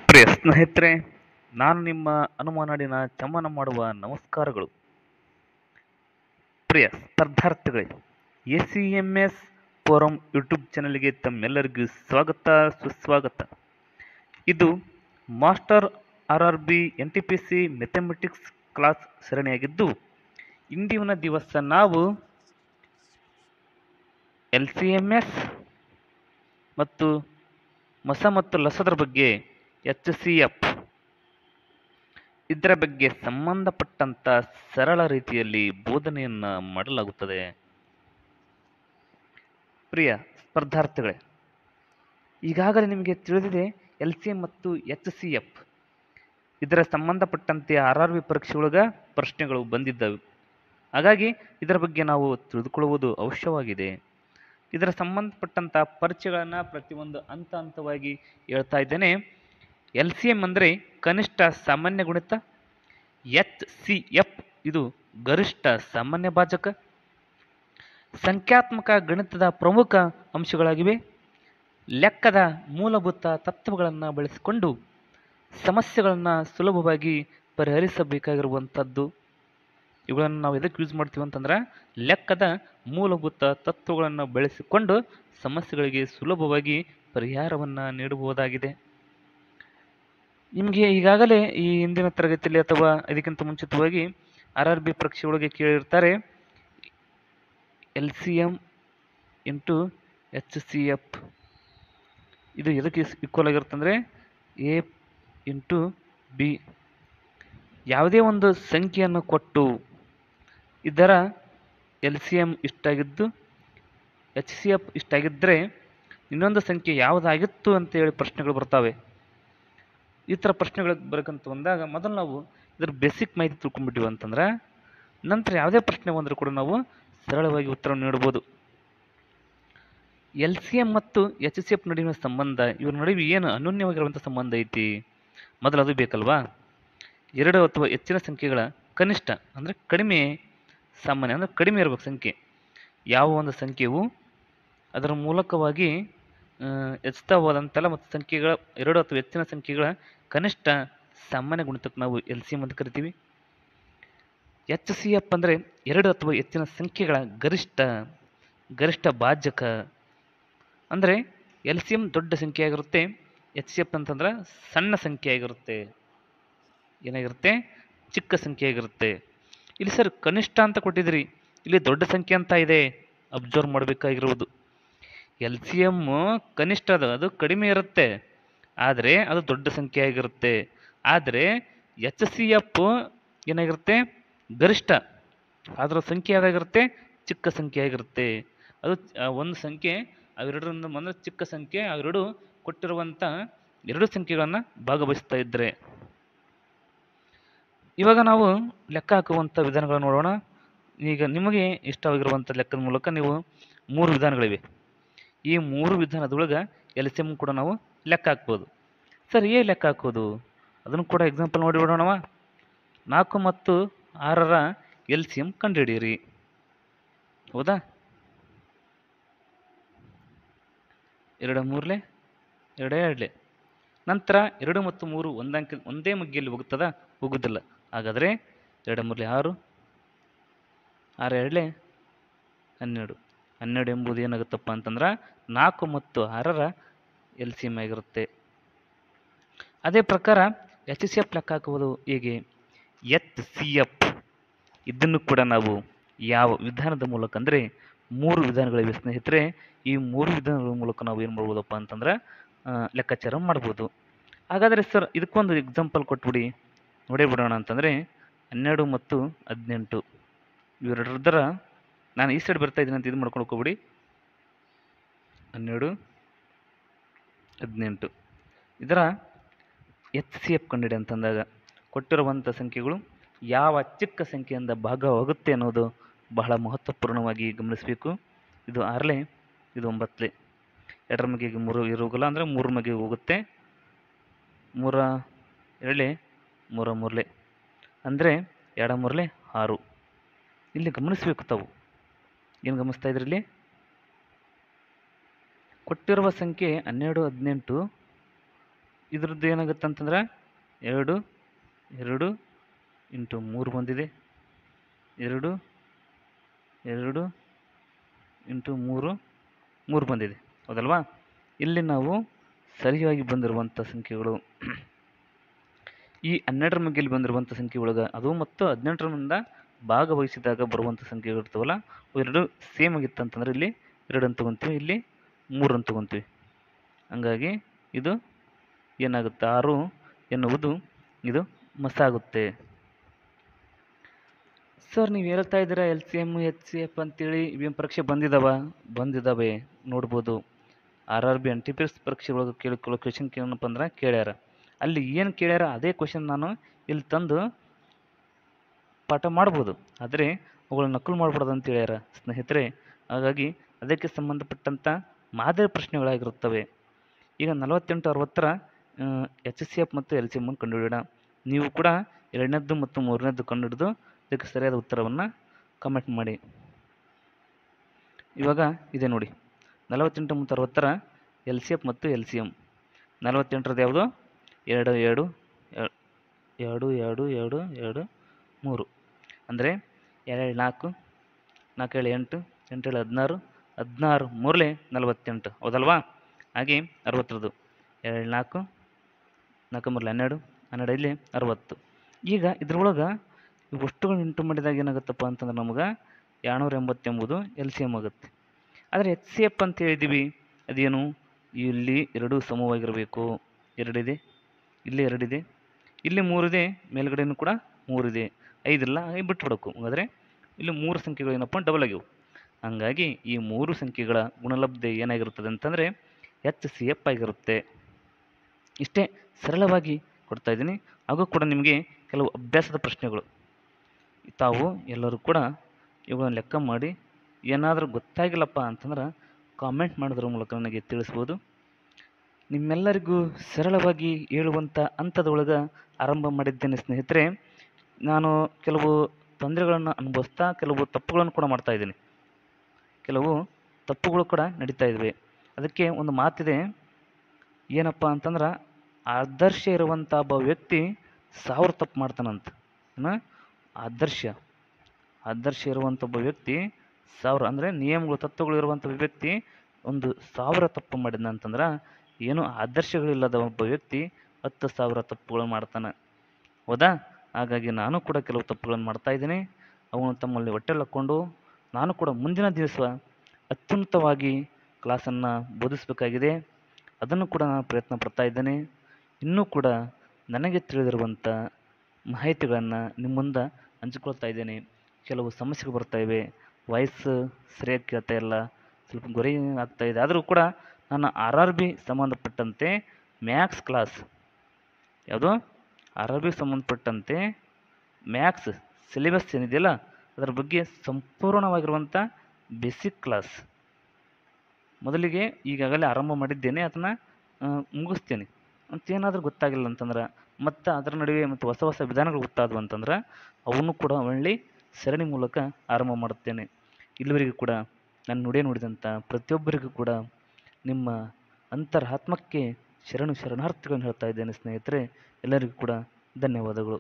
ಪ್ರಿಯ ಸ್ನೇಹಿತರೆ, ನಾನು ನಿಮ್ಮ ಅನುಮಾನಾಡಿನ ಚಮನ ಮಾಡುವ ನಮಸ್ಕಾರಗಳು. ಪ್ರಿಯ ಸ್ಪರ್ಧಾರ್ಥಿಗಳೇ, ಎಸಿಎಂಎಸ್ ಫೋರಂ ಯೂಟ್ಯೂಬ್ ಚಾನಲ್ಗೆ ತಮ್ಮೆಲ್ಲರಿಗೂ ಸ್ವಾಗತ ಸುಸ್ವಾಗತ. ಇದು master RRB NTPC mathematics class ಸರಣಿಯಾಗಿದ್ದು, ಇಂದಿನ ದಿವಸ ನಾವು LCMS ಮತ್ತು ಮಸ ಮತ್ತು ಲಸದ್ರ ಬಗ್ಗೆ HCF ಇದರ ಬಗ್ಗೆ ಸಂಬಂಧಪಟ್ಟಂತ ಸರಳ ರೀತಿಯಲ್ಲಿ ಬೋಧನೆಯನ್ನ ಮಾಡಲಾಗುತ್ತದೆ. ಪ್ರಿಯ ಸ್ಪರ್ಧಾರ್ಥಿಗಳೇ, ಈಗಾಗಲೇ ನಿಮಗೆ ತಿಳಿದಿದೆ LCM ಮತ್ತು HCF ಇದರ ಸಂಬಂಧಪಟ್ಟಂತೆ RRB ಪರೀಕ್ಷೆ ಒಳಗ ಪ್ರಶ್ನೆಗಳು ಬಂದಿದ್ದವು. ಹಾಗಾಗಿ ಇದರ ಬಗ್ಗೆ ನಾವು ತಿಳಿದುಕೊಳ್ಳುವುದು ಅವಶ್ಯವಾಗಿದೆ. ಇದರ ಸಂಬಂಧಪಟ್ಟಂತ ಪರಿಚಯಗಳನ್ನ ಪ್ರತಿಯೊಂದು ಹಂತವಾಗಿ ಹೇಳ್ತಾ ಇದ್ದೇನೆ. LCM ಅಂದರೆ ಕನಿಷ್ಠ ಸಾಮಾನ್ಯ ಗುಣಿತ, HCF ಇದು ಗರಿಷ್ಠ ಸಾಮಾನ್ಯ ಭಾಜಕ. ಸಂಖ್ಯಾತ್ಮಕ ಗಣಿತದ ಪ್ರಮುಖ ಅಂಶಗಳಾಗಿವೆ. ಲೆಕ್ಕದ ಮೂಲಭೂತ ತತ್ವಗಳನ್ನು ಬಳಸಿಕೊಂಡು ಸಮಸ್ಯೆಗಳನ್ನು ಸುಲಭವಾಗಿ ಪರಿಹರಿಸಬೇಕಾಗಿರುವಂಥದ್ದು. ಇವುಗಳನ್ನು ನಾವು ಎದಕ್ಕೆ ಯೂಸ್ ಮಾಡ್ತೀವಿ ಅಂತಂದ್ರೆ, ಲೆಕ್ಕದ ಮೂಲಭೂತ ತತ್ವಗಳನ್ನು ಬಳಸಿಕೊಂಡು ಸಮಸ್ಯೆಗಳಿಗೆ ಸುಲಭವಾಗಿ ಪರಿಹಾರವನ್ನು ನೀಡಬಹುದಾಗಿದೆ. ನಿಮಗೆ ಈಗಾಗಲೇ ಈ ಹಿಂದಿನ ತರಗತಿಯಲ್ಲಿ ಅಥವಾ ಇದಕ್ಕಿಂತ ಮುಂಚಿತವಾಗಿ RRB ಪರೀಕ್ಷೆ ಒಳಗೆ ಕೇಳಿರ್ತಾರೆ, LCM ಇಂಟು HCF ಇದು ಎದಕ್ಕೆ ಈಕ್ವಲ್ ಆಗಿರುತ್ತೆ ಅಂದರೆ A ಇಂಟು B. ಯಾವುದೇ ಒಂದು ಸಂಖ್ಯೆಯನ್ನು ಕೊಟ್ಟು ಇದರ LCM ಇಷ್ಟಾಗಿದ್ದು HCF ಇಷ್ಟಾಗಿದ್ದರೆ ಇನ್ನೊಂದು ಸಂಖ್ಯೆ ಯಾವುದಾಗಿತ್ತು ಅಂತೇಳಿ ಪ್ರಶ್ನೆಗಳು ಬರ್ತವೆ. ಈ ಥರ ಪ್ರಶ್ನೆಗಳು ಬರಕಂತ ಬಂದಾಗ ಮೊದಲು ನಾವು ಇದರ ಬೇಸಿಕ್ ಮಾಹಿತಿ ತಿಳ್ಕೊಂಡ್ಬಿಟ್ಟಿವಿ ಅಂತಂದ್ರೆ ನಂತರ ಯಾವುದೇ ಪ್ರಶ್ನೆ ಬಂದರೂ ಕೂಡ ನಾವು ಸರಳವಾಗಿ ಉತ್ತರ ನೀಡಬಹುದು. LCM ಮತ್ತು HCF ನಡುವಿನ ಸಂಬಂಧ, ಇವರ ನಡುವೆ ಏನು ಅನ್ಯೋನ್ಯವಾಗಿರುವಂಥ ಸಂಬಂಧ ಐತಿ, ಮೊದಲು ಅದು ಬೇಕಲ್ವಾ. ಎರಡು ಅಥವಾ ಹೆಚ್ಚಿನ ಸಂಖ್ಯೆಗಳ ಕನಿಷ್ಠ ಅಂದರೆ ಕಡಿಮೆ ಸಾಮಾನ್ಯ ಅಂದರೆ ಕಡಿಮೆ ಇರಬೇಕು ಸಂಖ್ಯೆ. ಯಾವ ಒಂದು ಸಂಖ್ಯೆಯು ಅದರ ಮೂಲಕವಾಗಿ ಹೆಚ್ಚುತ್ತಾ ಹೋದಂತೆಲ್ಲ ಮತ್ತು ಸಂಖ್ಯೆಗಳ ಎರಡು ಅಥವಾ ಹೆಚ್ಚಿನ ಸಂಖ್ಯೆಗಳ ಕನಿಷ್ಠ ಸಾಮಾನ್ಯ ಗುಣಿತಕ್ಕೆ ನಾವು LCM ಅಂತ ಕರಿತೀವಿ. HCF ಅಂದರೆ ಎರಡು ಅಥವಾ ಹೆಚ್ಚಿನ ಸಂಖ್ಯೆಗಳ ಗರಿಷ್ಠ ಭಾಜಕ. ಅಂದರೆ LCM ದೊಡ್ಡ ಸಂಖ್ಯೆ ಆಗಿರುತ್ತೆ, HCF ಅಂತಂದ್ರೆ ಸಣ್ಣ ಸಂಖ್ಯೆ ಆಗಿರುತ್ತೆ. ಏನಾಗಿರುತ್ತೆ? ಚಿಕ್ಕ ಸಂಖ್ಯೆ ಆಗಿರುತ್ತೆ. ಇಲ್ಲಿ ಸರ್ ಕನಿಷ್ಠ ಅಂತ ಕೊಟ್ಟಿದ್ರಿ, ಇಲ್ಲಿ ದೊಡ್ಡ ಸಂಖ್ಯೆ ಅಂತ ಇದೆ, ಅಬ್ಸರ್ವ್ ಮಾಡಬೇಕಾಗಿರುವುದು. LCM ಕನಿಷ್ಠ ಅದು ಕಡಿಮೆ ಇರುತ್ತೆ, ಆದರೆ ಅದು ದೊಡ್ಡ ಸಂಖ್ಯೆ ಆಗಿರುತ್ತೆ. ಆದರೆ HCF ಏನಾಗಿರುತ್ತೆ? ಗರಿಷ್ಠ, ಅದರ ಸಂಖ್ಯೆ ಯಾವ್ದಾಗಿರುತ್ತೆ? ಚಿಕ್ಕ ಸಂಖ್ಯೆ ಆಗಿರುತ್ತೆ. ಅದು ಒಂದು ಸಂಖ್ಯೆ ಅವೆರಡರಿಂದ ಅಂದರೆ ಚಿಕ್ಕ ಸಂಖ್ಯೆ ಅವೆರಡು ಕೊಟ್ಟಿರುವಂಥ ಎರಡು ಸಂಖ್ಯೆಗಳನ್ನು ಭಾಗವಹಿಸ್ತಾ ಇದ್ದರೆ. ಇವಾಗ ನಾವು ಲೆಕ್ಕ ಹಾಕುವಂಥ ವಿಧಾನಗಳನ್ನು ನೋಡೋಣ. ಈಗ ನಿಮಗೆ ಇಷ್ಟವಾಗಿರುವಂಥ ಲೆಕ್ಕದ ಮೂಲಕ ನೀವು ಮೂರು ವಿಧಾನಗಳಿವೆ. ಈ ಮೂರು ವಿಧಾನದೊಳಗೆ LCM ಕೂಡ ನಾವು ಲೆಕ್ಕ ಹಾಕ್ಬೋದು. ಸರ್ ಹೇಗೆ ಲೆಕ್ಕ ಹಾಕೋದು ಅದನ್ನು ಕೂಡ ಎಕ್ಸಾಂಪಲ್ ನೋಡಿ ಬಿಡೋಣವ. 4 ಮತ್ತು 6ರ LCM ಕಂಡುಹಿಡಿಯಿರಿ. ಹೌದಾ? 2 3 2 2. ನಂತರ 2 ಮತ್ತು 3 ಒಂದೇ ಮಗ್ಗಿಯಲ್ಲಿ ಹೋಗುತ್ತದಾ? ಹೋಗುವುದಿಲ್ಲ. ಹಾಗಾದರೆ 2 3 6, 6 2 12. 12 ಎಂಬುದು ಏನಾಗುತ್ತಪ್ಪ ಅಂತಂದ್ರೆ 4 ಮತ್ತು 6ರ LCM ಆಗಿರುತ್ತೆ. ಅದೇ ಪ್ರಕಾರ HCF ಲೆಕ್ಕ ಹಾಕುವುದು ಹೇಗೆ? HCF ಇದನ್ನು ಕೂಡ ನಾವು ಯಾವ ವಿಧಾನದ ಮೂಲಕ ಅಂದರೆ ಮೂರು ವಿಧಾನಗಳಿವೆ ಸ್ನೇಹಿತರೆ. ಈ ಮೂರು ವಿಧಾನಗಳ ಮೂಲಕ ನಾವು ಏನು ಮಾಡ್ಬೋದಪ್ಪ ಅಂತಂದ್ರೆ ಲೆಕ್ಕಾಚಾರ ಮಾಡ್ಬೋದು. ಹಾಗಾದರೆ ಸರ್ ಇದಕ್ಕೊಂದು ಎಕ್ಸಾಂಪಲ್ ಕೊಟ್ಬಿಡಿ ನೋಡೇ ಬಿಡೋಣ ಅಂತಂದರೆ 12 ಮತ್ತು 18 ಇವೆರಡರ ನಾನು ಈ ಸೈಡ್ ಬರ್ತಾ ಇದ್ದೀನಿ ಅಂತ ಇದು ಮಾಡ್ಕೊಂಡು ಹೋಗ್ಬಿಡಿ. 12 18 ಇದರ HCF ಕಂಡಿಡಿ ಅಂತಂದಾಗ ಕೊಟ್ಟಿರುವಂಥ ಸಂಖ್ಯೆಗಳು ಯಾವ ಚಿಕ್ಕ ಸಂಖ್ಯೆಯಿಂದ ಭಾಗವಾಗುತ್ತೆ ಅನ್ನೋದು ಬಹಳ ಮಹತ್ವಪೂರ್ಣವಾಗಿ ಗಮನಿಸಬೇಕು. ಇದು 6, ಇದು 9. 2ರ ಮಗಿಗೆ 3 ಇರೋಗಲ್ಲ ಅಂದರೆ 3 ಮಗಿಗೆ ಹೋಗುತ್ತೆ. 3 2 3 3 ಅಂದರೆ 2 3 6. ಇಲ್ಲಿ ಗಮನಿಸಬೇಕು ತಾವು ಏನು ಗಮನಿಸ್ತಾ ಇದ್ರಿ? ಇಲ್ಲಿ ಕೊಟ್ಟಿರುವ ಸಂಖ್ಯೆ 12 18 ಇದ್ರದ್ದು ಏನಾಗುತ್ತೆ ಅಂತಂದ್ರೆ 2 2 ಇಂಟು 3 ಬಂದಿದೆ. 2 2 ಇಂಟು 3 3 ಬಂದಿದೆ, ಹೌದಲ್ವಾ? ಇಲ್ಲಿ ನಾವು ಸರಿಯಾಗಿ ಬಂದಿರುವಂಥ ಸಂಖ್ಯೆಗಳು ಈ 12ರ ಮಗ್ಗಿಯಲ್ಲಿ ಬಂದಿರುವಂಥ ಸಂಖ್ಯೆ ಒಳಗೆ ಅದು ಮತ್ತು 18ರಿಂದ ಭಾಗವಹಿಸಿದಾಗ ಬರುವಂಥ ಸಂಖ್ಯೆಗಳು ಇರ್ತಾವಲ್ಲ ಎರಡು ಸೇಮ್ ಆಗಿತ್ತು ಅಂತಂದ್ರೆ ಇಲ್ಲಿ 2 ಅಂತ ತಗೊಂತೀವಿ, ಇಲ್ಲಿ 3 ಅಂತ ತಗೊಂತೀವಿ. ಹಂಗಾಗಿ ಇದು ಏನಾಗುತ್ತೆ 6 ಎನ್ನುವುದು ಇದು ಮಸಾಗುತ್ತೆ. ಸರ್ ನೀವು ಹೇಳ್ತಾ ಇದ್ದೀರಾ LCM HCF ಅಂತೇಳಿ ಇವೇನು ಪರೀಕ್ಷೆ ಬಂದಿದ್ದಾವೆ ನೋಡ್ಬೋದು. RRB NTPC ಪರೀಕ್ಷೆ ಒಳಗೆ ಕೇಳಿಕೊಳ್ಳೋ ಕ್ವೆಶನ್ ಏನಪ್ಪ ಅಂದ್ರೆ ಕೇಳ್ಯಾರ. ಅಲ್ಲಿ ಏನು ಕೇಳ್ಯಾರ ಅದೇ ಕ್ವೆಶನ್ ನಾನು ಇಲ್ಲಿ ತಂದು ಪಾಠ ಮಾಡ್ಬೋದು, ಆದರೆ ಅವುಗಳನ್ನ ನಕಲು ಮಾಡ್ಬಾರ್ದು ಅಂತ ಹೇಳ್ಯಾರ ಸ್ನೇಹಿತರೆ. ಹಾಗಾಗಿ ಅದಕ್ಕೆ ಸಂಬಂಧಪಟ್ಟಂಥ ಮಾದರಿ ಪ್ರಶ್ನೆಗಳಾಗಿರುತ್ತವೆ. ಈಗ 48-60ರ HCF ಮತ್ತು LCM ಕಂಡುಹಿಡಿಯೋಣ. ನೀವು ಕೂಡ 2ನೇದ್ದು ಮತ್ತು 3ನೇದ್ದು ಕಂಡುಹಿಡಿದು ಇದಕ್ಕೆ ಸರಿಯಾದ ಉತ್ತರವನ್ನು ಕಮೆಂಟ್ ಮಾಡಿ. ಇವಾಗ ಇದೆ ನೋಡಿ, 48 ಮತ್ತು 60ರ LCF ಮತ್ತು LCM. 48ರದ್ದು ಯಾವುದು 2 2 2 2 2 2 3 ಅಂದರೆ 2 4 4 8 8 16 16 3 48, ಹೌದಲ್ವಾ? ಹಾಗೆ 60ರದ್ದು 2 4 4 3 12 12 ಇಲ್ಲಿ 60. ಈಗ ಇದ್ರೊಳಗೆ ವಸ್ತುಗಳನ್ನ ಇಂಟು ಮಾಡಿದಾಗ ಏನಾಗುತ್ತಪ್ಪ ಅಂತಂದ್ರೆ ನಮಗೆ 280 ಎಂಬುದು LCM ಆಗುತ್ತೆ. ಆದರೆ HCF ಅಂತ ಹೇಳಿದ್ದೀವಿ, ಅದೇನು ಇಲ್ಲಿ 2 ಸಮವಾಗಿರಬೇಕು. 2 ಇದೆ, ಇಲ್ಲಿ 2 ಇದೆ, ಇಲ್ಲಿ 3 ಇದೆ, ಮೇಲ್ಗಡೆನೂ ಕೂಡ 3 ಇದೆ, 5 ಇಲ್ಲ, ಹಾಗೆ ಬಿಟ್ಬಿಡಬೇಕು. ಹಾಗಾದರೆ ಇಲ್ಲಿ 3 ಸಂಖ್ಯೆಗಳು ಏನಪ್ಪ ಡಬಲ್ ಆಗಿವೆ. ಹಾಗಾಗಿ ಈ 3 ಸಂಖ್ಯೆಗಳ ಗುಣಲಬ್ಧ ಏನಾಗಿರುತ್ತದೆ ಅಂತಂದರೆ HCF ಆಗಿರುತ್ತೆ. ಇಷ್ಟೇ ಸರಳವಾಗಿ ಕೊಡ್ತಾ ಇದ್ದೀನಿ. ಹಾಗೂ ಕೂಡ ನಿಮಗೆ ಕೆಲವು ಅಭ್ಯಾಸದ ಪ್ರಶ್ನೆಗಳು ತಾವು ಎಲ್ಲರೂ ಕೂಡ ಇವುಗಳನ್ನು ಲೆಕ್ಕ ಮಾಡಿ ಏನಾದರೂ ಗೊತ್ತಾಗಿಲ್ಲಪ್ಪ ಅಂತಂದ್ರೆ ಕಾಮೆಂಟ್ ಮಾಡೋದ್ರ ಮೂಲಕ ನನಗೆ ತಿಳಿಸ್ಬೋದು. ನಿಮ್ಮೆಲ್ಲರಿಗೂ ಸರಳವಾಗಿ ಹೇಳುವಂಥ ಹಂತದೊಳಗೆ ಆರಂಭ ಮಾಡಿದ್ದೇನೆ ಸ್ನೇಹಿತರೆ. ನಾನು ಕೆಲವು ತೊಂದರೆಗಳನ್ನು ಅನುಭವಿಸ್ತಾ ಕೆಲವು ತಪ್ಪುಗಳನ್ನು ಕೂಡ ಮಾಡ್ತಾಯಿದ್ದೀನಿ, ಕೆಲವು ತಪ್ಪುಗಳು ಕೂಡ ನಡೀತಾ ಇದ್ದಾವೆ. ಅದಕ್ಕೆ ಒಂದು ಮಾತಿದೆ, ಏನಪ್ಪ ಅಂತಂದ್ರೆ ಆದರ್ಶ ಇರುವಂಥ ಒಬ್ಬ ವ್ಯಕ್ತಿ 1000 ತಪ್ಪು ಮಾಡ್ತಾನಂತ. ಆದರ್ಶ ಇರುವಂಥ ಒಬ್ಬ ವ್ಯಕ್ತಿ 1000 ಅಂದರೆ ನಿಯಮಗಳು ತತ್ವಗಳು ಇರುವಂಥ ವ್ಯಕ್ತಿ 1000 ತಪ್ಪು ಮಾಡಿದ ಅಂತಂದ್ರೆ ಏನು ಆದರ್ಶಗಳಿಲ್ಲದ ಒಬ್ಬ ವ್ಯಕ್ತಿ 10,000 ತಪ್ಪುಗಳು ಮಾಡ್ತಾನೆ, ಹೌದಾ? ಹಾಗಾಗಿ ನಾನು ಕೂಡ ಕೆಲವು ತಪ್ಪುಗಳನ್ನು ಮಾಡ್ತಾಯಿದ್ದೀನಿ. ಅವನ್ನು ತಮ್ಮಲ್ಲಿ ಹೊಟ್ಟೆಲ್ಲಿ ಹಾಕ್ಕೊಂಡು ನಾನು ಕೂಡ ಮುಂದಿನ ದಿವಸ ಅತ್ಯುನ್ನತವಾಗಿ ಕ್ಲಾಸನ್ನು ಬೋಧಿಸಬೇಕಾಗಿದೆ. ಅದನ್ನು ಕೂಡ ನಾನು ಪ್ರಯತ್ನ ಪಡ್ತಾ ಇದ್ದೇನೆ. ಇನ್ನೂ ಕೂಡ ನನಗೆ ತಿಳಿದಿರುವಂಥ ಮಾಹಿತಿಗಳನ್ನು ನಿಮ್ಮ ಮುಂದೆ ಹಂಚಿಕೊಳ್ತಾ ಇದ್ದೇನೆ. ಕೆಲವು ಸಮಸ್ಯೆಗಳು ಬರ್ತಾಯಿವೆ, ವಾಯ್ಸ್ ಸರಿಯಾಗಿ ಕೇಳ್ತಾ ಇಲ್ಲ, ಸ್ವಲ್ಪ ಗೊರೆ ಆಗ್ತಾಯಿದೆ. ಆದರೂ ಕೂಡ ನನ್ನ RRB ಸಂಬಂಧಪಟ್ಟಂತೆ ಮ್ಯಾಥ್ಸ್ ಕ್ಲಾಸ್, ಯಾವುದು RRB ಸಂಬಂಧಪಟ್ಟಂತೆ ಮ್ಯಾಥ್ಸ್ ಸಿಲೆಬಸ್ ಏನಿದೆಯಲ್ಲ ಅದರ ಬಗ್ಗೆ ಸಂಪೂರ್ಣವಾಗಿರುವಂಥ ಬೇಸಿಕ್ ಕ್ಲಾಸ್ ಮೊದಲಿಗೆ ಈಗಾಗಲೇ ಆರಂಭ ಮಾಡಿದ್ದೇನೆ, ಅದನ್ನು ಮುಗಿಸ್ತೇನೆ. ಮತ್ತೇನಾದರೂ ಗೊತ್ತಾಗಿಲ್ಲ ಅಂತಂದ್ರೆ ಮತ್ತು ಅದರ ನಡುವೆ ಮತ್ತು ಹೊಸ ಹೊಸ ವಿಧಾನಗಳು ಗೊತ್ತಾದವು ಅಂತಂದ್ರೆ ಅವನ್ನು ಕೂಡ ಒಳ್ಳೆ ಸರಣಿ ಮೂಲಕ ಆರಂಭ ಮಾಡುತ್ತೇನೆ. ಇಲ್ಲಿವರೆಗೂ ಕೂಡ ನಾನು ನುಡಿದಂಥ ಪ್ರತಿಯೊಬ್ಬರಿಗೂ ಕೂಡ ನಿಮ್ಮ ಅಂತರಾತ್ಮಕ್ಕೆ ಶರಣಾರ್ಥಿಗಳನ್ನು ಹೇಳ್ತಾ ಇದ್ದೇನೆ ಸ್ನೇಹಿತರೆ. ಎಲ್ಲರಿಗೂ ಕೂಡ ಧನ್ಯವಾದಗಳು.